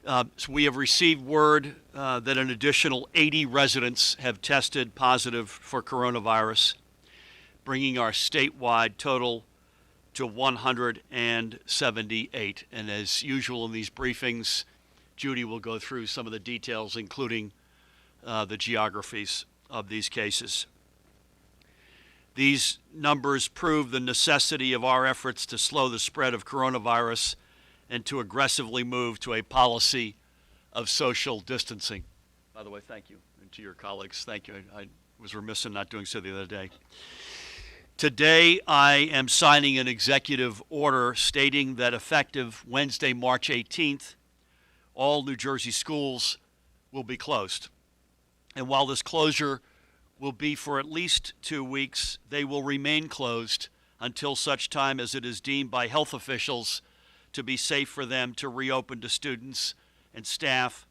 So we have received word that an additional 80 residents have tested positive for coronavirus, bringing our statewide total to 178. And as usual in these briefings, Judy will go through some of the details, including the geographies of these cases. These numbers prove the necessity of our efforts to slow the spread of coronavirus and to aggressively move to a policy of social distancing. By the way, thank you. And to your colleagues, thank you. I was remiss in not doing so the other day. Today, I am signing an executive order stating that effective Wednesday, March 18th, all New Jersey schools will be closed. And while this closure will be for at least 2 weeks, they will remain closed until such time as it is deemed by health officials to be safe for them to reopen to students and staff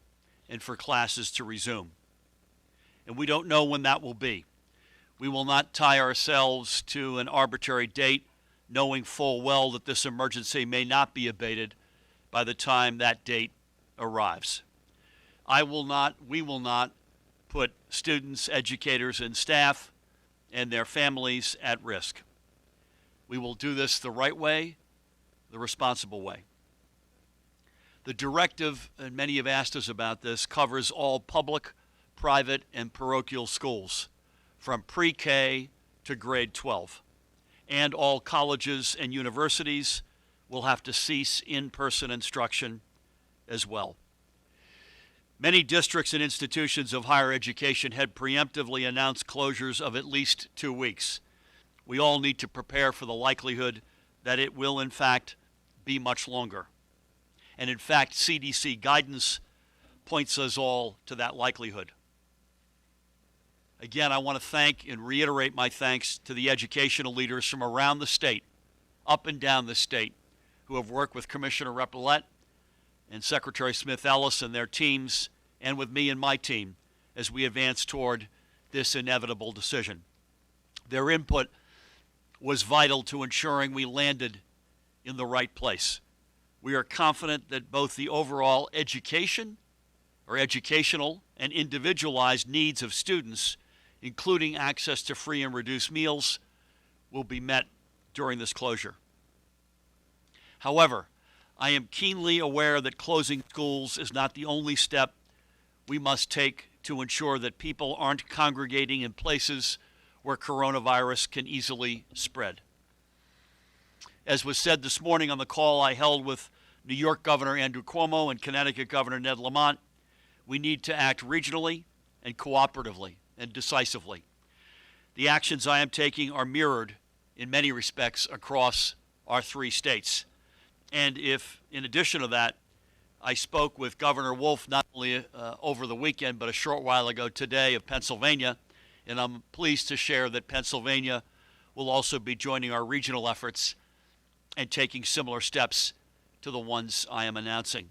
and for classes to resume. And we don't know when that will be. We will not tie ourselves to an arbitrary date, knowing full well that this emergency may not be abated by the time that date arrives. We will not put students, educators, and staff and their families at risk. We will do this the right way, the responsible way. The directive, and many have asked us about this, covers all public, private, and parochial schools from pre-K to grade 12. And all colleges and universities will have to cease in-person instruction as well. Many districts and institutions of higher education had preemptively announced closures of at least 2 weeks. We all need to prepare for the likelihood that it will, in fact, be much longer. And in fact, CDC guidance points us all to that likelihood. Again, I want to thank and reiterate my thanks to the educational leaders from around the state, up and down the state, who have worked with Commissioner Repillette and Secretary Smith-Ellis and their teams, and with me and my team, as we advance toward this inevitable decision. Their input was vital to ensuring we landed in the right place. We are confident that both the overall educational and individualized needs of students, including access to free and reduced meals, will be met during this closure. However, I am keenly aware that closing schools is not the only step we must take to ensure that people aren't congregating in places where coronavirus can easily spread. As was said this morning on the call I held with New York Governor Andrew Cuomo and Connecticut Governor Ned Lamont, we need to act regionally and cooperatively and decisively. The actions I am taking are mirrored in many respects across our 3 states. And if, in addition to that, I spoke with Governor Wolf not only over the weekend, but a short while ago today of Pennsylvania, and I'm pleased to share that Pennsylvania will also be joining our regional efforts and taking similar steps to the ones I am announcing.